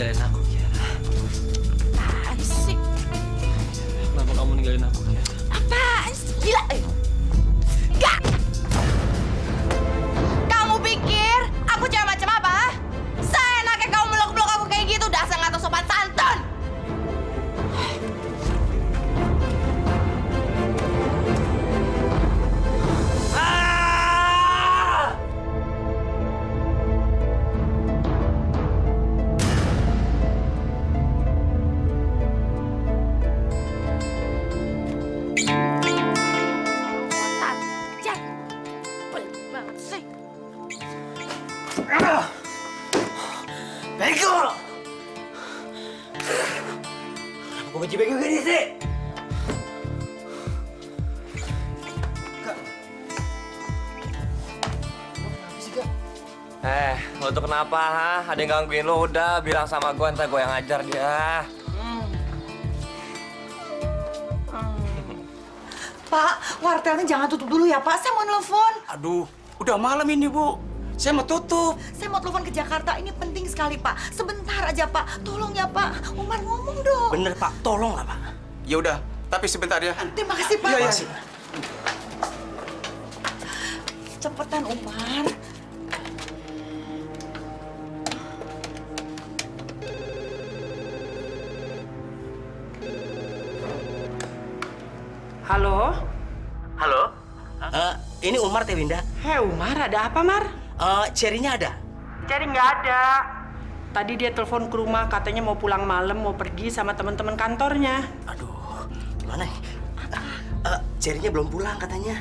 ninggalin aku, Kiara? Apaan sih? Kenapa kamu ninggalin aku, Kiara? Apaan sih? Gila! Gak! Kamu pikir aku cewek macam apa? Seenaknya kamu meluk-meluk aku kayak gitu, dasar nggak tahu sopan santun! Bego! Kenapa gue benci bego gini sih? Kak. Kenapa sih, Kak? Lo tuh kenapa, ha? Ada yang gangguin lo, udah bilang sama gue, ntar gue yang ngajar dia. Pak, wartelnya jangan tutup dulu ya, Pak. Saya mau nelfon. Aduh, udah malam ini, Bu. Saya mau tutup. Saya mau telepon ke Jakarta. Ini penting sekali, Pak. Sebentar aja, Pak. Tolong ya, Pak. Umar ngomong dong. Bener, Pak. Tolong lah, Pak. Ya udah, tapi sebentar ya. Terima kasih, Pak. Iya, iya. Cepetan, Umar. Halo? Halo? Ini Umar Teh Winda. Hei Umar, ada apa Mar? Cherry-nya ada? Cari nggak ada. Tadi dia telepon ke rumah, katanya mau pulang malam, mau pergi sama teman-teman kantornya. Aduh, gimana ya? Cherry-nya belum pulang katanya.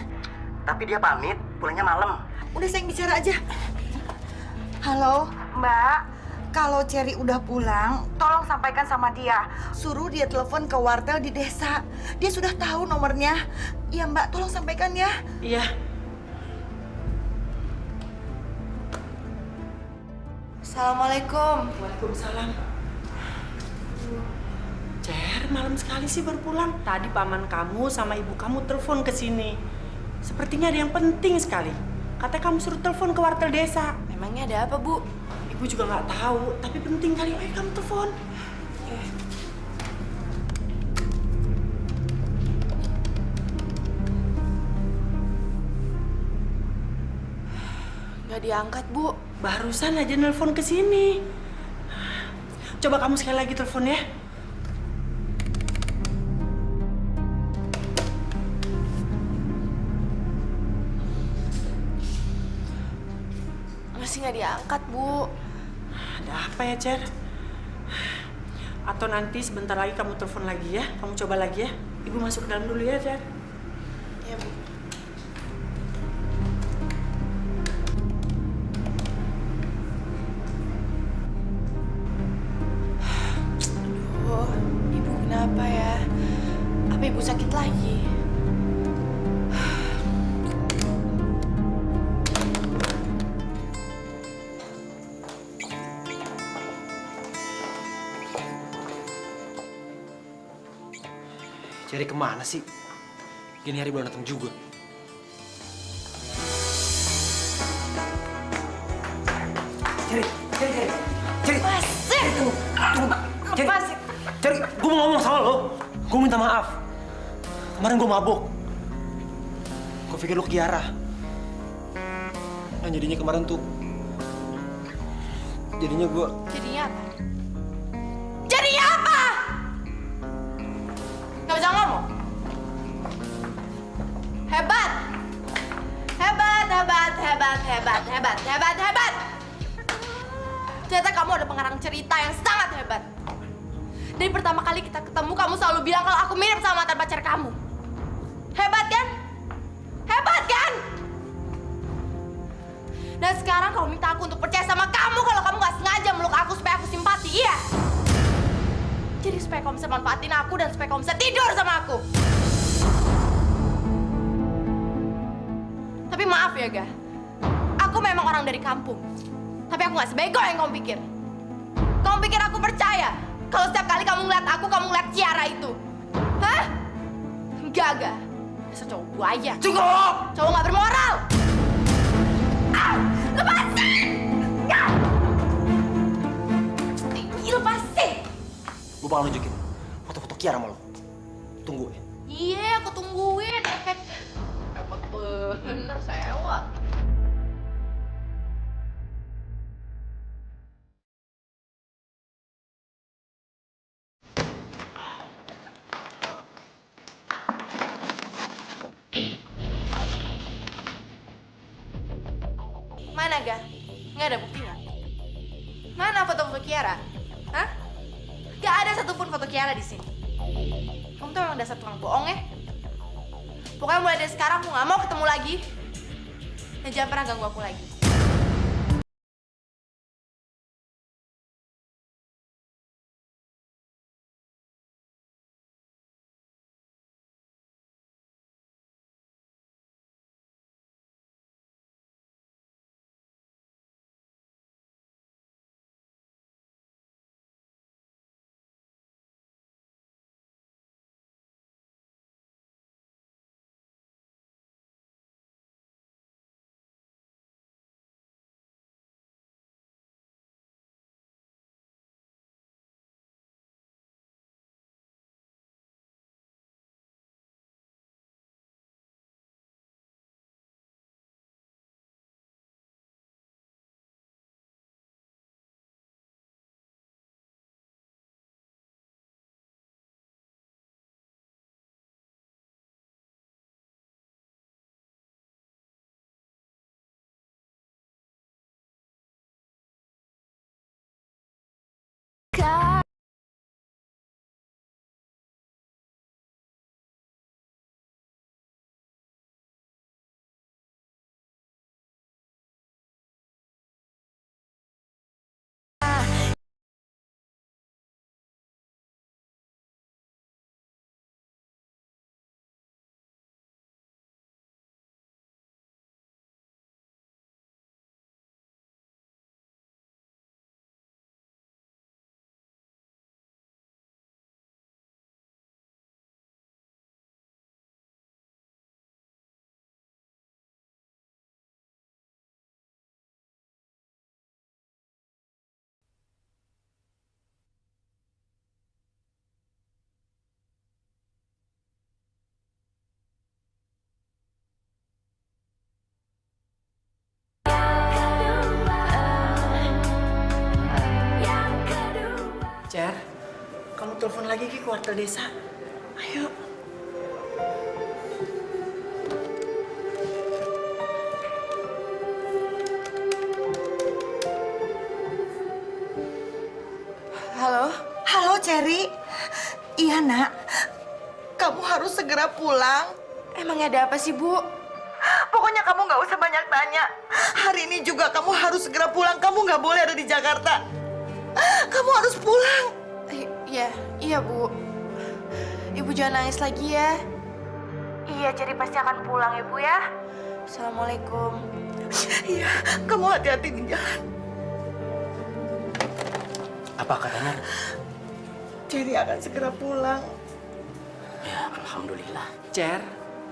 Tapi dia pamit, pulangnya malam. Udah saya yang bicara aja. Halo, Mbak. Kalau Cherry udah pulang, tolong sampaikan sama dia. Suruh dia telepon ke wartel di desa. Dia sudah tahu nomornya. Iya, Mbak. Tolong sampaikan ya. Iya. Assalamualaikum. Waalaikumsalam. Cer, malam sekali sih baru pulang. Tadi paman kamu sama ibu kamu telepon ke sini. Sepertinya ada yang penting sekali. Katanya kamu suruh telepon ke wartel desa. Memangnya ada apa, Bu? Ibu juga nggak tahu, tapi penting kali. Ayo kamu telepon. Nggak diangkat, Bu. Barusan aja nelpon ke sini. Coba kamu sekali lagi telepon ya. Masih nggak diangkat, Bu. Ada apa ya, Cer? Atau nanti sebentar lagi kamu telepon lagi ya. Kamu coba lagi ya. Ibu masuk ke dalam dulu ya, Cer. Ya, Bu. Aduh, Ibu kenapa ya? Apa Ibu sakit lagi? Cherry kemana sih? Gini hari belum datang juga. Cherry. Lepasin! Lepasin! Cherry, gue mau ngomong sama lo. Gue minta maaf. Kemarin gue mabuk. Gue pikir lo Kiara. Dan jadinya kemarin tuh... Jadinya gue... Jadinya apa? Jadinya apa? Gak bisa ngomong? Hebat! Hebat, hebat, hebat, hebat, hebat, hebat, hebat! Ternyata kamu ada pengarang cerita yang sangat hebat. Dari pertama kali kita ketemu, kamu selalu bilang kalau aku mirip sama mantan pacar kamu. Hebat kan? Hebat kan? Dan sekarang kamu minta aku untuk percaya sama kamu kalau kamu gak sengaja meluk aku supaya aku simpati, iya? Jadi supaya kamu bisa manfaatin aku dan supaya kamu bisa tidur sama aku. Tapi maaf ya, Ga. Aku memang orang dari kampung. Tapi aku gak sebego yang kamu pikir. Kamu pikir aku percaya kalau setiap kali kamu ngeliat aku, kamu ngeliat Ciara itu? Hah? Enggak, Ga. Dasar cowok buaya. Cukup! Cowok gak bermoral. Ah! Lepasin! Ya! lagi, lepasin! Gue bakal nunjukin foto-foto Kiara sama lo. Tunggu ya. Iya, aku tungguin. Hebat bener, sewa. Mana, Ga? Nggak ada buktinya? Mana foto-foto Kiara? Hah? Gak ada satupun foto Kiara di sini. Kamu tuh emang dasar tukang bohong ya? Pokoknya mulai dari sekarang aku gak mau ketemu lagi. Dan jangan pernah ganggu aku lagi. Cer, kamu telepon lagi ke wartel desa. Ayo. Halo? Halo, Cherry. Iya, Nak. Kamu harus segera pulang. Emangnya ada apa sih, Bu? Pokoknya kamu nggak usah banyak tanya. Hari ini juga kamu harus segera pulang. Kamu nggak boleh ada di Jakarta. Kamu harus pulang. Iya, Bu. Ibu jangan nangis lagi ya. Iya, Cherry pasti akan pulang, Ibu ya. Assalamualaikum. Iya, kamu hati-hati di jalan. Apa katanya? Cherry akan segera pulang. Ya, alhamdulillah. Cer,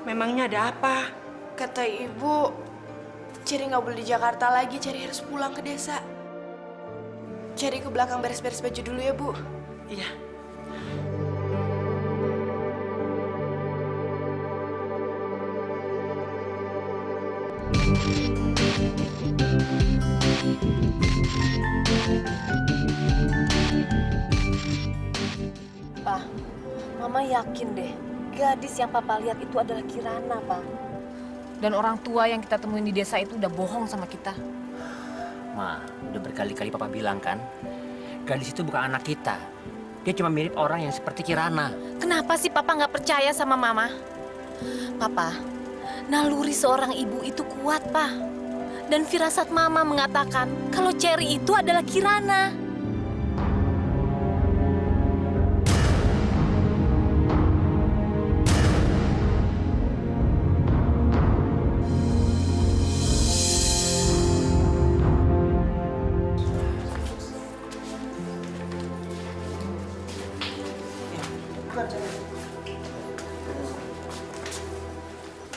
memangnya ada apa? Kata Ibu, Cherry nggak boleh di Jakarta lagi. Cherry harus pulang ke desa. Cherry ke belakang beres-beres baju dulu ya, Bu. Iya. Pak, Mama yakin deh, gadis yang Papa lihat itu adalah Kirana, Pak. Dan orang tua yang kita temuin di desa itu udah bohong sama kita. Ma, udah berkali-kali Papa bilang kan, gadis itu bukan anak kita. Dia cuma mirip orang yang seperti Kirana. Kenapa sih Papa nggak percaya sama Mama? Papa, naluri seorang ibu itu kuat, Pak. Dan firasat Mama mengatakan kalau Cherry itu adalah Kirana.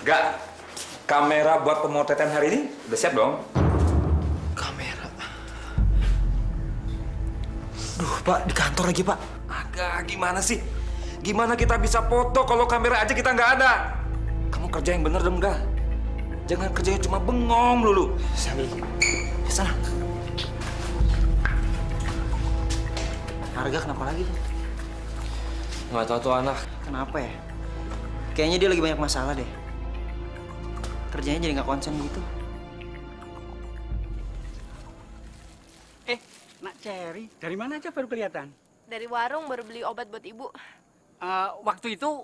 Gak, kamera buat pemotretan hari ini udah siap dong? Kamera. Duh, Aduh, Pak, di kantor lagi, Pak. Agak gimana sih? Gimana kita bisa foto kalau kamera aja kita nggak ada? Kamu kerja yang bener dong, Ga. Jangan kerjanya cuma bengong dulu. Sambil. Sana. Harga kenapa lagi? Nggak tahu tuh anak. Kenapa ya? Kayaknya dia lagi banyak masalah deh. Kerjanya jadi nggak konsen gitu. Nak Cherry, dari mana aja baru kelihatan? Dari warung baru beli obat buat ibu. Waktu itu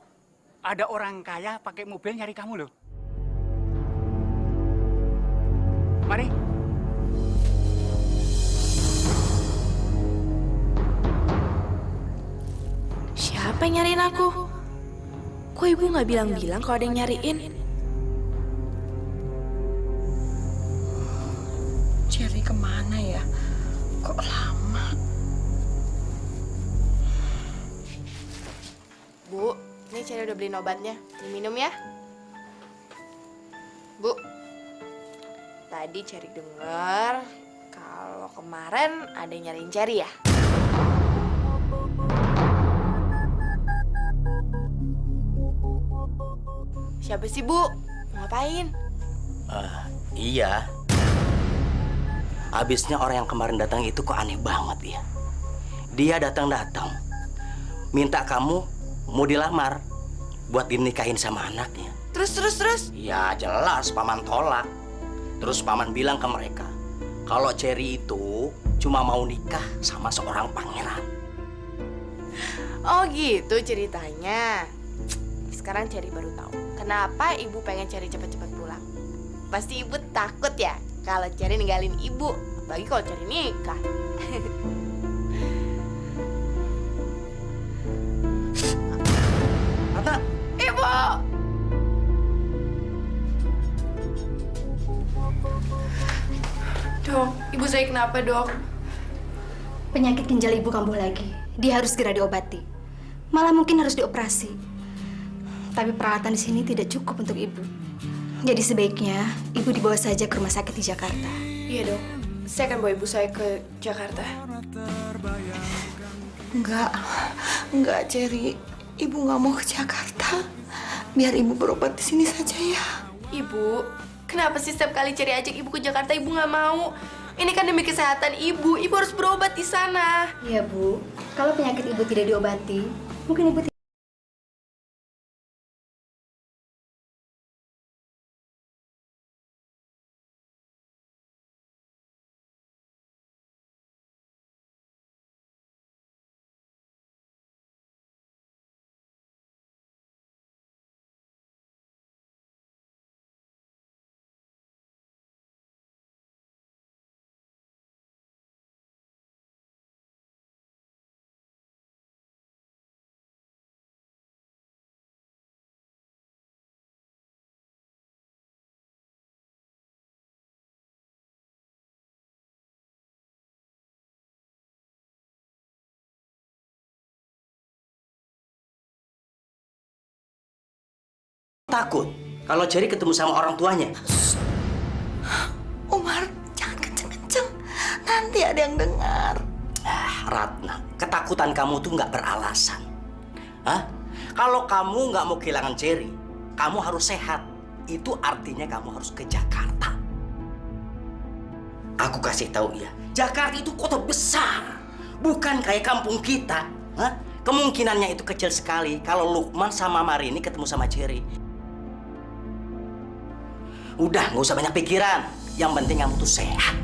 ada orang kaya pakai mobil nyari kamu loh. Mari. Siapa yang nyariin aku? Kok ibu nggak bilang-bilang kalau ada yang nyariin? Cherry kemana ya? Kok lama? Bu, ini Cherry udah beliin obatnya. Diminum ya. Bu, tadi Cherry denger kalau kemarin ada yang nyariin Cherry ya? Siapa sih, Bu? Ngapain? Iya. Abisnya orang yang kemarin datang itu kok aneh banget ya. Dia datang-datang, minta kamu mau dilamar buat dinikahin sama anaknya. Terus? Ya jelas paman tolak. Terus paman bilang ke mereka, kalau Cherry itu cuma mau nikah sama seorang pangeran. Oh gitu ceritanya. Sekarang Cherry baru tahu kenapa ibu pengen Cherry cepat-cepat pulang. Pasti ibu takut ya kalau Cherry ninggalin ibu, bagi kalau Cherry nikah. Tante, Ibu! Dok, ibu saya kenapa, Dok? Penyakit ginjal ibu kambuh lagi. Dia harus segera diobati. Malah mungkin harus dioperasi. Tapi peralatan di sini tidak cukup untuk ibu. Jadi sebaiknya ibu dibawa saja ke rumah sakit di Jakarta. Iya, Dok. Saya akan bawa ibu saya ke Jakarta. Enggak, Cherry. Ibu nggak mau ke Jakarta. Biar ibu berobat di sini saja ya. Ibu, kenapa sih setiap kali Cherry ajak ibu ke Jakarta, ibu nggak mau? Ini kan demi kesehatan ibu. Ibu harus berobat di sana. Iya, Bu. Kalau penyakit ibu tidak diobati, mungkin ibu takut kalau Cherry ketemu sama orang tuanya. Umar, jangan kenceng-kenceng. Nanti ada yang dengar. Ratna, ketakutan kamu tuh nggak beralasan. Hah? Kalau kamu nggak mau kehilangan Cherry, kamu harus sehat. Itu artinya kamu harus ke Jakarta. Aku kasih tahu ya, Jakarta itu kota besar, bukan kayak kampung kita. Hah? Kemungkinannya itu kecil sekali kalau Lukman sama Marini ketemu sama Cherry. Udah, nggak usah banyak pikiran. Yang penting kamu tuh sehat.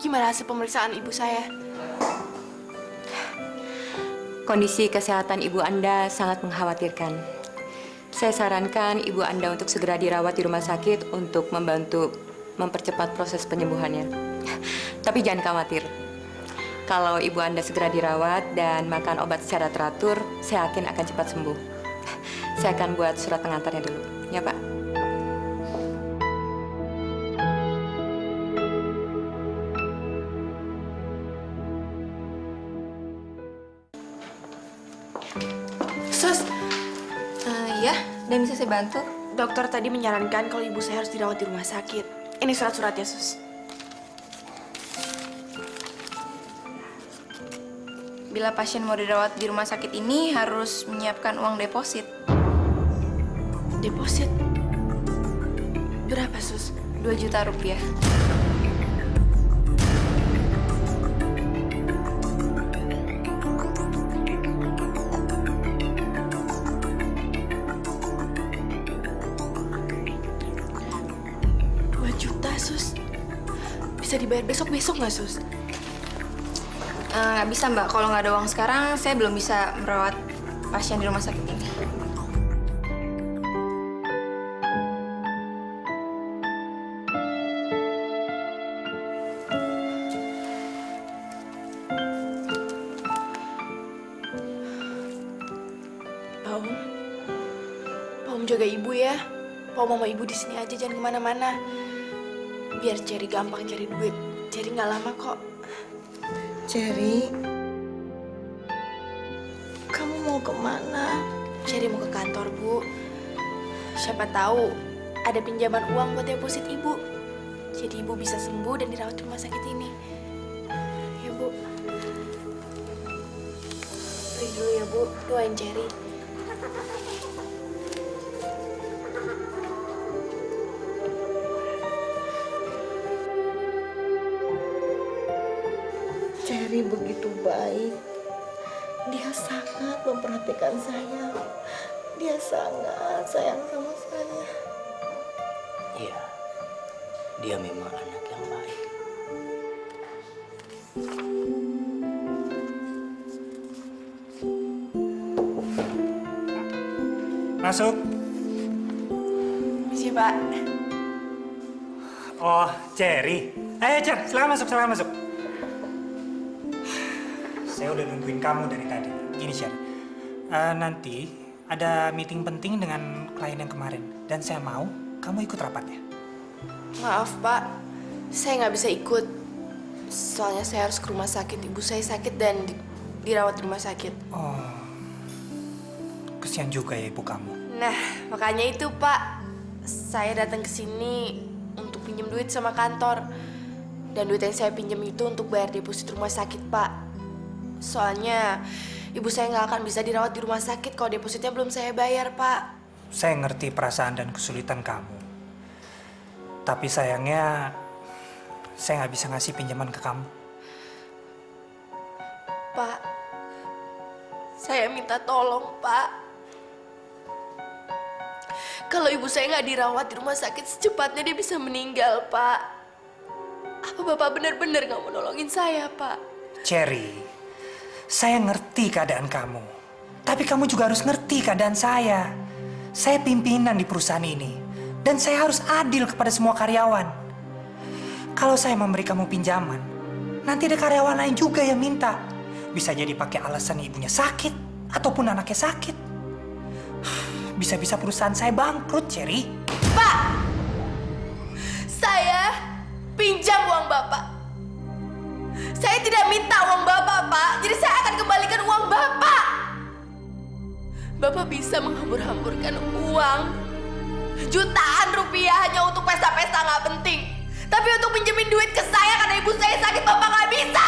Gimana hasil pemeriksaan ibu saya? Kondisi kesehatan ibu Anda sangat mengkhawatirkan. Saya sarankan ibu Anda untuk segera dirawat di rumah sakit untuk membantu mempercepat proses penyembuhannya. Tapi jangan khawatir. Kalau ibu Anda segera dirawat dan makan obat secara teratur, saya yakin akan cepat sembuh. Saya akan buat surat pengantarnya dulu. Ya, Pak? Sus, Ya, dan bisa saya bantu? dokter tadi menyarankan kalau ibu saya harus dirawat di rumah sakit. Ini surat-suratnya, Sus. Bila pasien mau dirawat di rumah sakit ini harus menyiapkan uang deposit. Deposit? Berapa, Sus? 2 juta rupiah. Bisa dibayar besok-besok nggak, Sus? Nggak bisa, Mbak. Kalau nggak ada uang sekarang, saya belum bisa merawat pasien di rumah sakit ini. Pak Om jaga ibu ya. Pak Om sama ibu di sini aja, jangan kemana-mana. Biar Cherry gampang cari duit. Cherry nggak lama kok. Cherry, kamu mau kemana? Cherry mau ke kantor, Bu. Siapa tahu ada pinjaman uang buat deposit ibu. Jadi ibu bisa sembuh dan dirawat di rumah sakit ini. Ya, Bu. Pergi dulu ya, Bu. Doain Cherry. Cherry begitu baik. Dia sangat memperhatikan saya. Dia sangat sayang sama saya. Iya, dia memang anak yang baik. Masuk. Misi, Pak. Oh, Cherry. Ayo, Cher, silakan masuk. Saya udah nungguin kamu dari tadi. Gini, Cher. Nanti ada meeting penting dengan klien yang kemarin. Dan saya mau kamu ikut rapatnya. Maaf, Pak. Saya nggak bisa ikut. Soalnya saya harus ke rumah sakit. Ibu saya sakit dan dirawat di rumah sakit. Oh, kesian juga ya ibu kamu. Nah, makanya itu, Pak. Saya datang ke sini untuk pinjam duit sama kantor. Dan duit yang saya pinjam itu untuk bayar deposit rumah sakit, Pak. Soalnya ibu saya nggak akan bisa dirawat di rumah sakit kalau depositnya belum saya bayar, Pak. Saya ngerti perasaan dan kesulitan kamu. Tapi sayangnya, saya nggak bisa ngasih pinjaman ke kamu. Pak, saya minta tolong, Pak. Kalau ibu saya nggak dirawat di rumah sakit, secepatnya dia bisa meninggal, Pak. Apa Bapak benar-benar nggak mau nolongin saya, Pak? Cherry, saya ngerti keadaan kamu. Tapi kamu juga harus ngerti keadaan saya. Saya pimpinan di perusahaan ini. Dan saya harus adil kepada semua karyawan. Kalau saya memberi kamu pinjaman, nanti ada karyawan lain juga yang minta. Bisa jadi pakai alasan ibunya sakit, ataupun anaknya sakit. Bisa-bisa perusahaan saya bangkrut, Cherry. Pak! Saya pinjam uang Bapak. Saya tidak minta uang Bapak, Pak. Jadi saya akan kembalikan uang Bapak. Bapak bisa menghambur-hamburkan uang jutaan rupiah hanya untuk pesta-pesta nggak penting. Tapi untuk pinjemin duit ke saya karena ibu saya sakit, Bapak nggak bisa.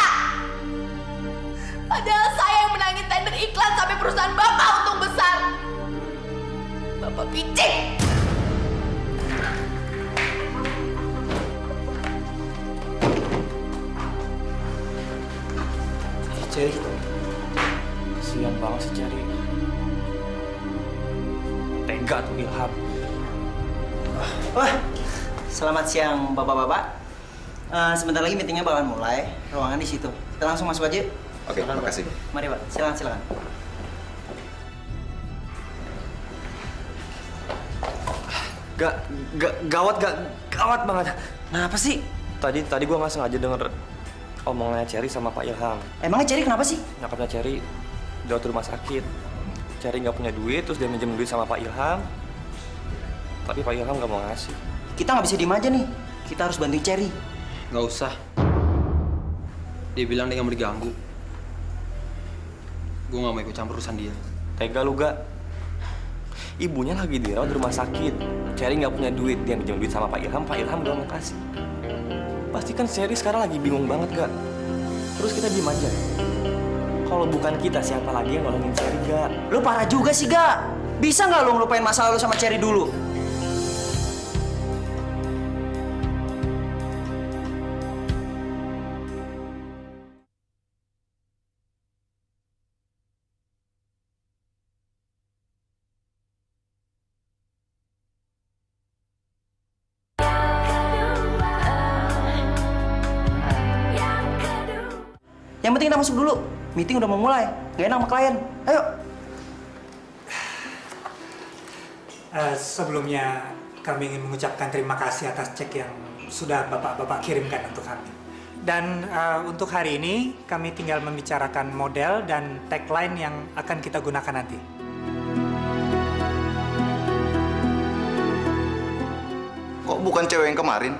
Padahal saya yang menangin tender iklan sampai perusahaan Bapak untung besar. Bapak picik. Cherry, kesian banget si Cherry. Tega tuh Ilham. Wah, selamat siang bapak-bapak. Sebentar lagi meetingnya bakalan mulai. Ruangan di situ. Kita langsung masuk aja. Oke, Silakan, makasih. Pak. Mari Pak, silakan. Gawat banget. Kenapa sih? Tadi gua nggak sengaja denger omongannya Cherry sama Pak Ilham. Emangnya Cherry kenapa sih? Nyokapnya Cherry udah waktu rumah sakit. Cherry nggak punya duit, terus dia minjem duit sama Pak Ilham. Tapi Pak Ilham nggak mau ngasih. Kita nggak bisa diem aja nih. Kita harus bantu Cherry. Nggak usah. Dia bilang dia nggak mau diganggu. Gue nggak mau ikut campur urusan dia. Tega lu gak? Ibunya lagi dirawat di rumah sakit. Cherry nggak punya duit, dia minjem duit sama Pak Ilham nggak mau kasih. Pasti kan Cherry sekarang lagi bingung banget gak? Terus kita diem aja. Kalau bukan kita, siapa lagi yang nolongin Cherry gak? Lu parah juga sih, Gak. Bisa nggak lu ngelupain masalah lu sama Cherry dulu? Yang penting kita masuk dulu. Meeting udah mau mulai. Gak enak sama klien. Ayo. Sebelumnya kami ingin mengucapkan terima kasih atas cek yang sudah Bapak-Bapak kirimkan untuk kami. Dan untuk hari ini kami tinggal membicarakan model dan tagline yang akan kita gunakan nanti. Kok bukan cewek yang kemarin?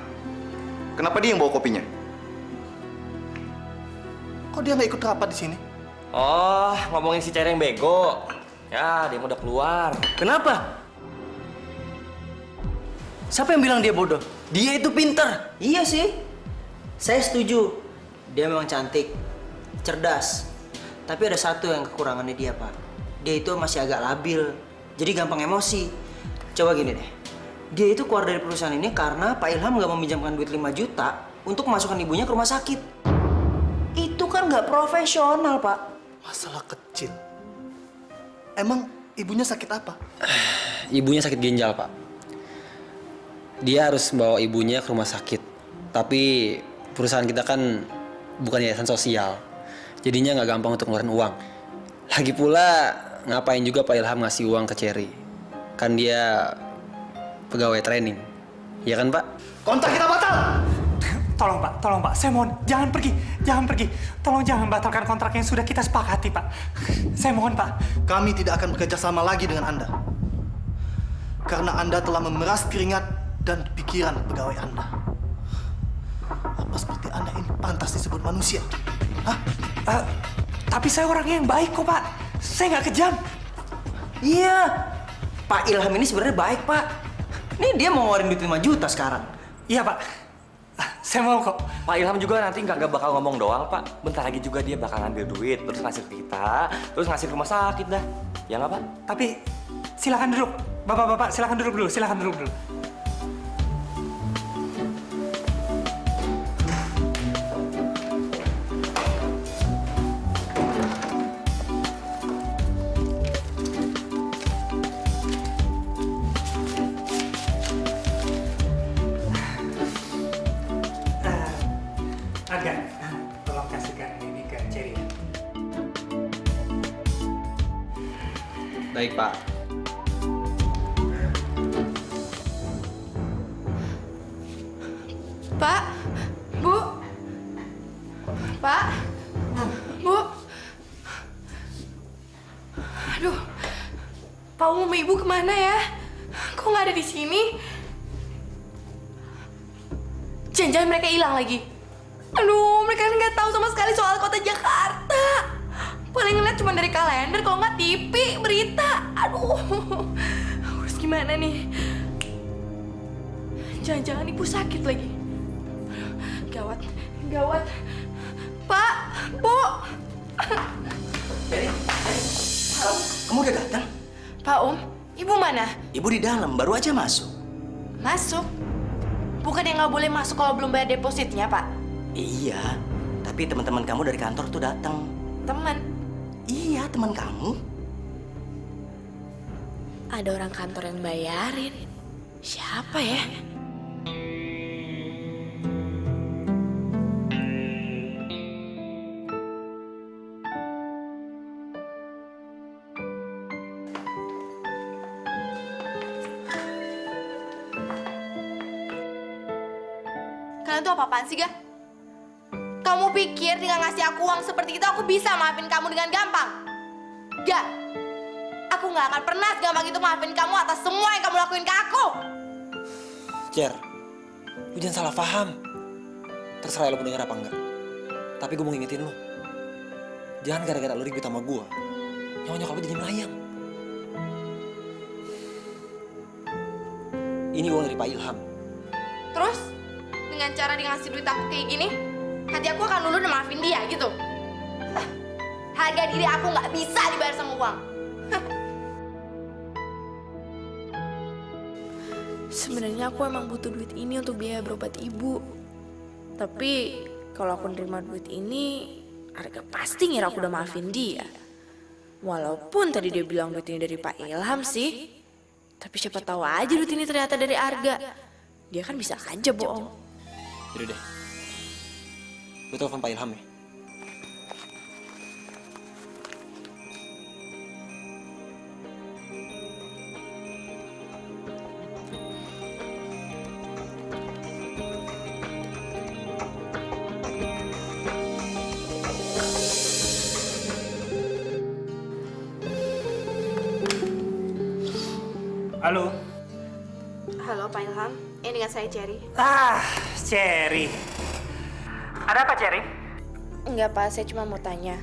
Kenapa dia yang bawa kopinya? Kok dia nggak ikut rapat di sini? Oh, ngomongin si Cherry yang bego. Ya, dia udah keluar. Kenapa? Siapa yang bilang dia bodoh? Dia itu pinter. Iya sih. Saya setuju. Dia memang cantik, cerdas. Tapi ada satu yang kekurangannya dia, Pak. Dia itu masih agak labil. Jadi gampang emosi. Coba gini deh. Dia itu keluar dari perusahaan ini karena Pak Ilham nggak meminjamkan duit 5 juta untuk masukkan ibunya ke rumah sakit. Itu kan nggak profesional, Pak. Masalah kecil. Emang ibunya sakit apa? Ibunya sakit ginjal, Pak. Dia harus bawa ibunya ke rumah sakit. Tapi perusahaan kita kan bukan yayasan sosial. Jadinya nggak gampang untuk ngeluarin uang. Lagi pula ngapain juga Pak Ilham ngasih uang ke Cherry? Kan dia pegawai training. Ya kan, Pak? Kontrak kita batal! Tolong Pak, saya mohon jangan pergi. Tolong jangan batalkan kontrak yang sudah kita sepakati, Pak. Saya mohon, Pak. Kami tidak akan bekerja sama lagi dengan Anda. Karena Anda telah memeras keringat dan pikiran pegawai Anda. Apa seperti Anda ini pantas disebut manusia? Hah? Tapi saya orangnya yang baik kok, Pak. Saya nggak kejam. Iya. Pak Ilham ini sebenarnya baik, Pak. Nih dia mau ngeluarin duit 5 juta sekarang. Iya, Pak. Saya mau kok. Pak Ilham juga nanti nggak bakal ngomong doang, Pak. Bentar lagi juga dia bakal ngambil duit, terus ngasih ke kita, terus ngasih ke rumah sakit dah. Ya nggak, Pak? Tapi silakan duduk. Bapak-bapak, silakan duduk dulu. Agak, tolong kasihkan ini ke Cherry. Baik, Pak. Pak, Bu, Pak, Bu. Aduh, Pak Umum sama Ibu kemana ya? Kok nggak ada di sini? Jangan-jangan mereka hilang lagi. Aduh, mereka nggak tahu sama sekali soal kota Jakarta. Paling ngeliat cuma dari kalender, kalau nggak TV, berita. Aduh, harus gimana nih? Jangan-jangan Ibu sakit lagi. Gawat. Pak, Bu. Kamu udah datang? Pak Ibu mana? Ibu di dalam, baru aja masuk. Masuk? Bukan yang nggak boleh masuk kalau belum bayar depositnya, Pak? Iya, tapi teman-teman kamu dari kantor tuh datang. Teman? Iya, teman kamu. Ada orang kantor yang bayarin. Siapa ya? Kalian tuh apa-apaan sih, Ga? Kamu pikir dengan ngasih aku uang seperti itu aku bisa maafin kamu dengan gampang? Gak. Aku gak akan pernah segampang itu maafin kamu atas semua yang kamu lakuin ke aku. Cer, lu jangan salah paham. Terserah lo mau denger apa enggak. Tapi gue mau ngingetin lo. Jangan gara-gara lo ribut sama gue, nyawa nyokap lo jadi melayang. Ini uang dari Pak Ilham. Terus, dengan cara dia ngasih duit aku kayak gini, hati aku akan luluh dan maafin dia gitu. Harga diri aku nggak bisa dibayar sama uang. Sebenarnya aku emang butuh duit ini untuk biaya berobat ibu. Tapi kalau aku nerima duit ini, Arga pasti ngira aku udah maafin dia. Walaupun tadi dia bilang duit ini dari Pak Ilham sih. Tapi siapa tahu aja duit ini ternyata dari Arga. Dia kan bisa aja bohong. Yaudah deh. Gue telepon Pak Ilham ya. Halo. Halo Pak Ilham, ini dengan saya Cherry. Cherry. Ada apa, Cherry? Enggak Pak, saya cuma mau tanya.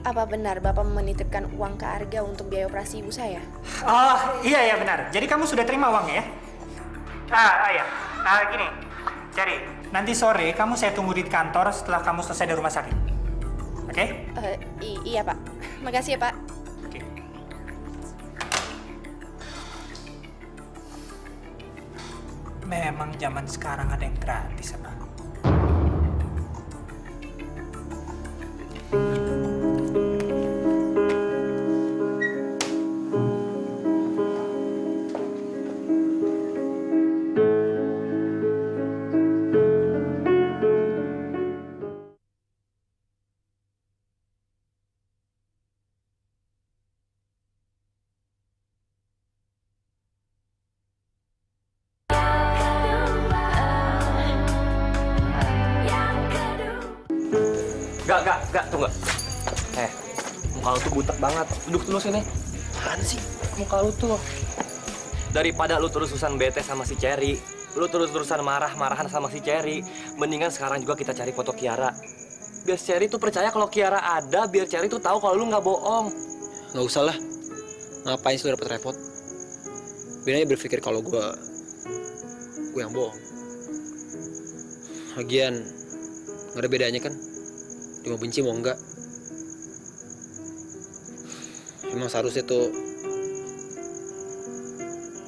Apa benar Bapak menitipkan uang ke Arga untuk biaya operasi ibu saya? Oh, iya benar. Jadi kamu sudah terima uangnya ya? Iya. Gini, Cherry. Nanti sore kamu saya tunggu di kantor setelah kamu selesai dari rumah sakit. Oke? Iya Pak. Makasih ya Pak. Memang zaman sekarang ada yang gratis apa? Gak, tunggu. Muka lu tuh butek banget. Duduk dulu sini. Apaan sih? Muka lu tuh. Daripada lu terus-terusan bete sama si Cherry, lu terus-terusan marah-marahan sama si Cherry, mendingan sekarang juga kita cari foto Kiara. Biar Cherry tuh percaya kalau Kiara ada, biar Cherry tuh tahu kalau lu nggak bohong. Nggak usah lah. Ngapain sih lu dapet repot? Biar aja berpikir kalau gue yang bohong. Lagian, nggak ada bedanya kan? Dia mau benci mau enggak. Emang seharusnya tuh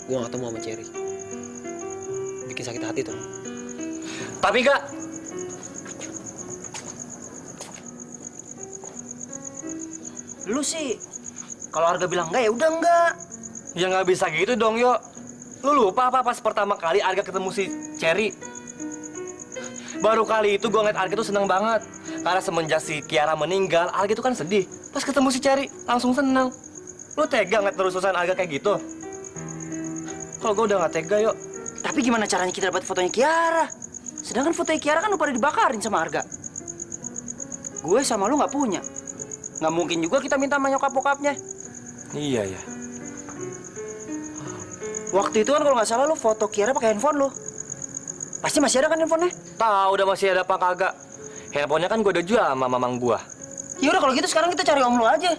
gue gak ketemu sama Cherry. Bikin sakit hati tuh. Tapi Gak, lu sih kalau Arga bilang enggak ya udah enggak. ya nggak bisa gitu dong, Yo. Lu lupa apa pas pertama kali Arga ketemu si Cherry? Baru kali itu gue ngeliat Arga tuh seneng banget. Karena semenjak si Kiara meninggal, Arga tuh kan sedih. Pas ketemu si Cherry, langsung seneng. Lu tega ngeliat terus-terusan Arga kayak gitu? Kalau gue udah gak tega, Yo. Tapi gimana caranya kita dapat fotonya Kiara? Sedangkan fotonya Kiara kan udah pada dibakarin sama Arga. Gue sama lu nggak punya. Nggak mungkin juga kita minta sama nyokap bokapnya. Iya ya. Waktu itu kan kalau nggak salah lu foto Kiara pakai handphone lu. Pasti masih ada kan handphonenya? Tahu udah masih ada apa kagak? Handphonenya kan gue udah jual sama mamang gua. Ya udah kalau gitu sekarang kita cari om lu aja.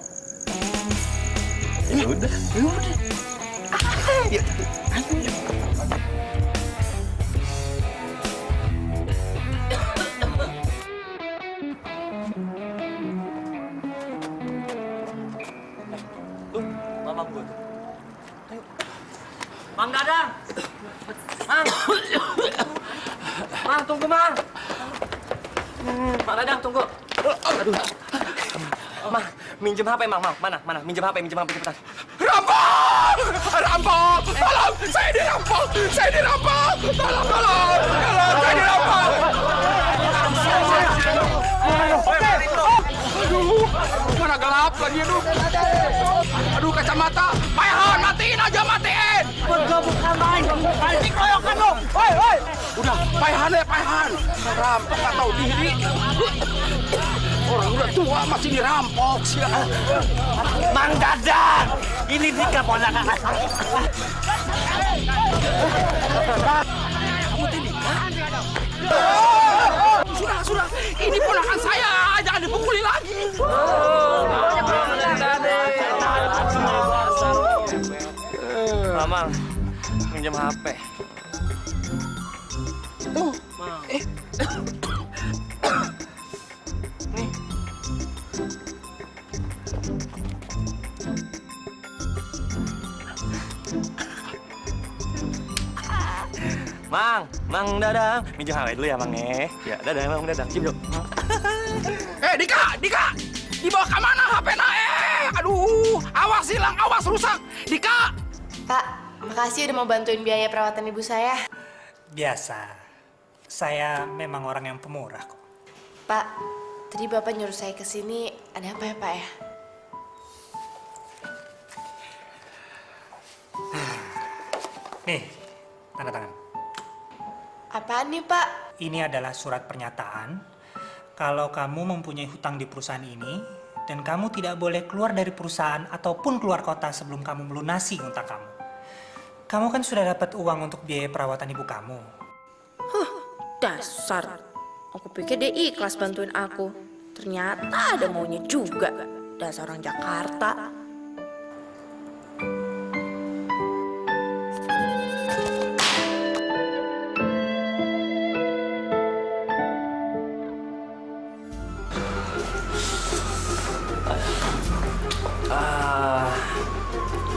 Ya udah. Ya udah. Ya. Mamang gua tuh. Ayo. Mang Dadang. Mang. Mang, tunggu, Mang. Mang Dadang, tunggu. Aduh. Mang, minjem HP, Mang. Mana? Minjem HP cepetan. Rampok! Rampok! Tolong! Saya dirampok! Saya dirampok! Tolong! Saya dirampok! Aduh, mana gelap lagi, aduh. Aduh, kacamata. Pak Ilham, matiin aja, matiin! Bukan main. Ini keroyokan lo. Woi! Udah, payahan ya, payahan. Rampok nggak tahu diri. Orang udah tua masih dirampok sih. Mang Dadang, ini Dika ponakan saya. Kamu Dika? Sudah. Ini ponakan saya. Jangan dipukuli lagi. Mamang, pinjam HP. Nih. Mang Dadang, minjem HP dulu ya, Mang ya. Dadah, Mang Dadang. Yuk. Dika! Dibawa ke mana HP-nya? Aduh, awas hilang, awas rusak. Dika! Pak, makasih udah mau bantuin biaya perawatan ibu saya. Biasa. Saya memang orang yang pemurah kok. Pak, tadi Bapak nyuruh saya ke sini, ada apa ya, Pak ya? Nih, tanda tangan. Apaan nih, Pak? Ini adalah surat pernyataan kalau kamu mempunyai hutang di perusahaan ini dan kamu tidak boleh keluar dari perusahaan ataupun keluar kota sebelum kamu melunasi hutang kamu. Kamu kan sudah dapat uang untuk biaya perawatan ibu kamu. Dasar. Aku pikir dia ikhlas bantuin aku. Ternyata ada maunya juga. Dasar orang Jakarta.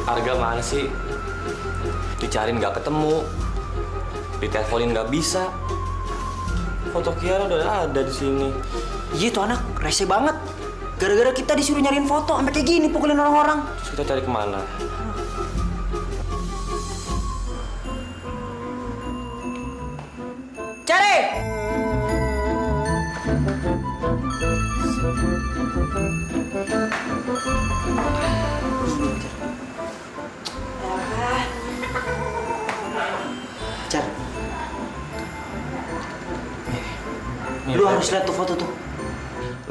Arga mana sih? Dicariin nggak ketemu, diteleponin nggak bisa. Foto Kiara udah ada di sini. Iya tuh anak, rese banget. Gara-gara kita disuruh nyariin foto, sampai kayak gini pukulin orang-orang. Terus kita cari kemana? Cari! Car, lu harus lihat tuh foto tuh.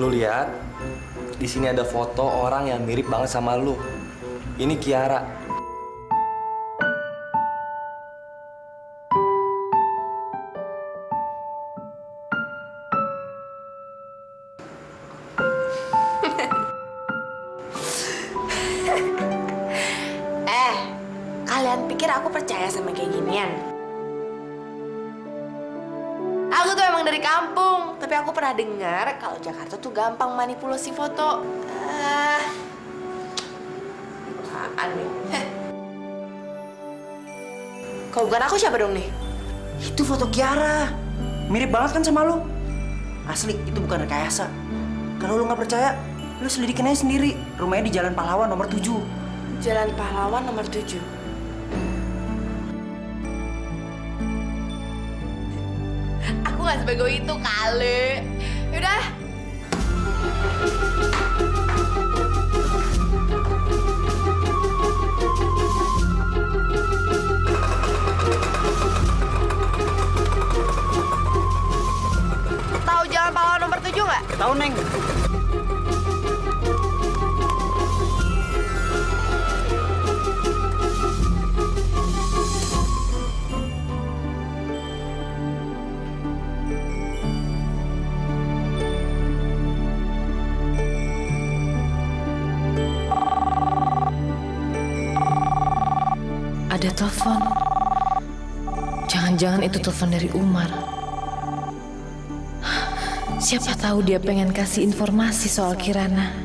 Lu lihat, di sini ada foto orang yang mirip banget sama lu. Ini Kiara. Kalian pikir aku percaya sama kayak ginian? Aku tuh emang dari kampung, tapi aku pernah dengar kalau Jakarta tuh gampang manipulasi foto. Apaan nih? Kalau bukan aku siapa dong nih? Itu foto Kiara. Mirip banget kan sama lu. Asli, itu bukan rekayasa. Kalau lu nggak percaya, lu selidikin aja sendiri. Rumahnya di Jalan Pahlawan nomor 7. Jalan Pahlawan nomor 7. Aku nggak sebego itu kali. Yaudah. Tahu Jalan Pahlawan nomor 7 nggak? Tahu, Neng. Ada telepon. Jangan-jangan itu telepon dari Umar. Siapa tahu dia pengen kasih informasi soal Kirana.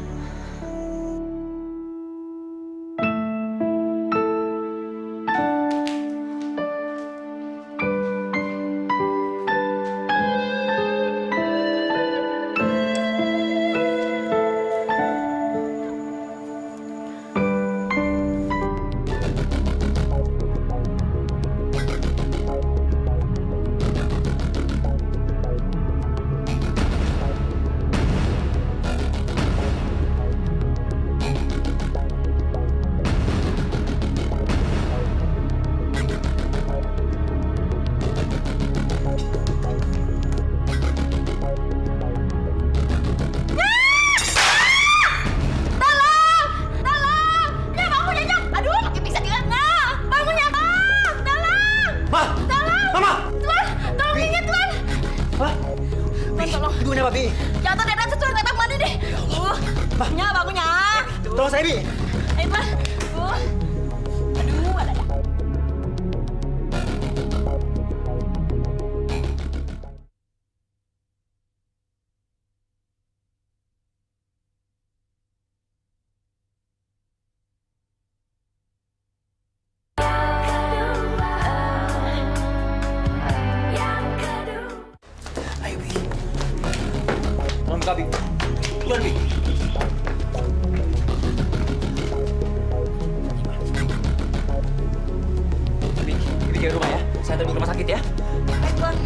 sini, Pak Bi. Jatuh dari atas turun tetap mana nih? Bakunya, bakunya. Tolong saya, Bi. Ayo, Pak. Aduh, ada. Tolong buka, Bi. Bukan, Bi. Bi, Bi jaga rumah ya. Saya antar Bi ke rumah sakit ya. Baik, Bang.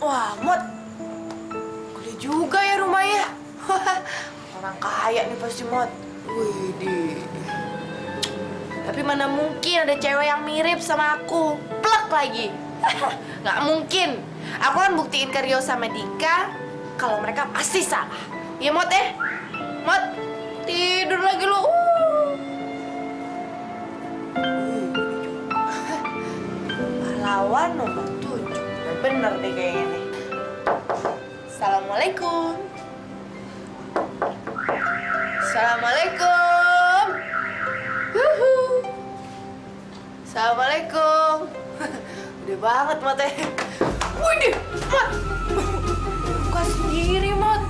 Wah, Mot. Gede juga ya rumahnya. Orang kaya nih pasti, Mot. Widih. Tapi mana mungkin ada cewek yang mirip sama aku. Plek lagi. Nggak mungkin. Aku kan buktiin ke Rio sama Dika kalau mereka pasti salah. Iya, Mot ya? Mot, tidur lagi lu. Pahlawan nomor 7. Bener deh kayaknya nih. Assalamualaikum. Assalamualaikum. Huhu. Assalamualaikum. Gede banget matanya. Widih, Mat. Buka sendiri, Mat.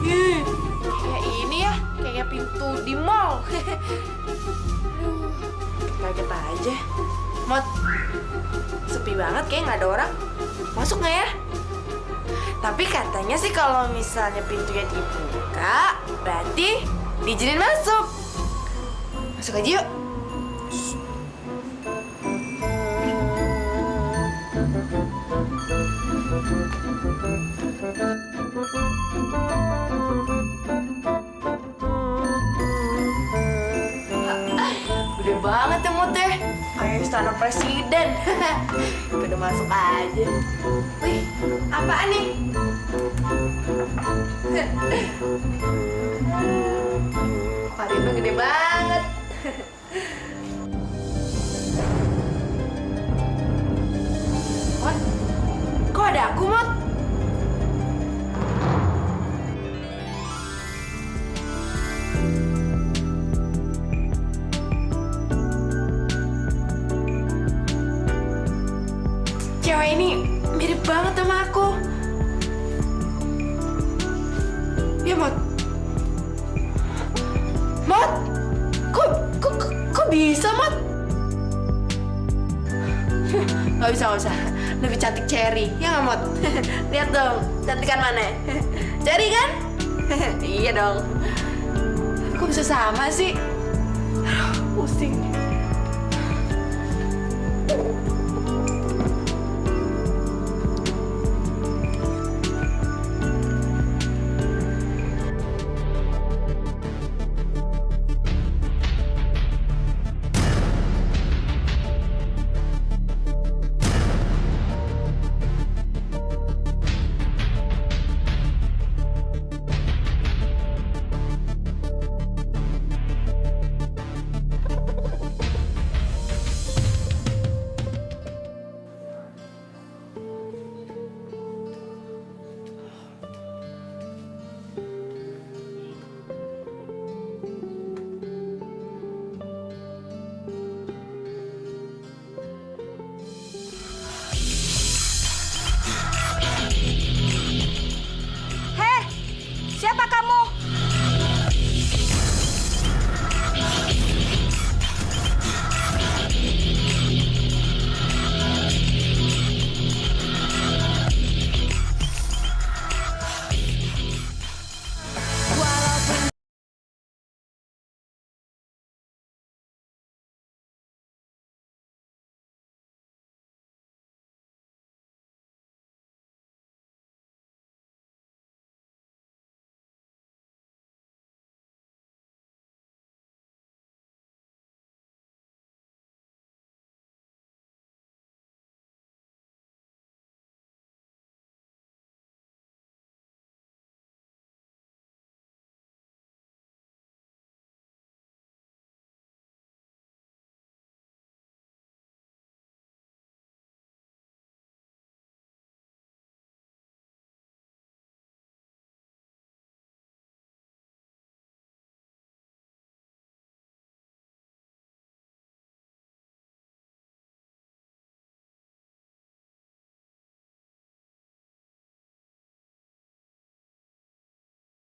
Ih, kayak ini ya, kayak pintu di mall. Aduh, kaget aja. Mat, sepi banget kayak nggak ada orang. Masuk nggak ya? Tapi katanya sih kalau misalnya pintunya dibuka, berarti diizinin masuk. Masuk aja yuk. Gede banget ya Mut ya. Kayak istana presiden. Udah masuk aja. Wih, apaan nih? Karirnya gede banget. Mot, kok ada aku, Mot? Cewek ini mirip banget sama aku. Ya, Mot. Mot, kok bisa, Mot? Gak bisa. Lebih cantik Cherry, ya nggak, Mot? Lihat dong, cantikan mana? Cherry kan? Iya dong. Kok bisa sama sih? Aduh, pusing.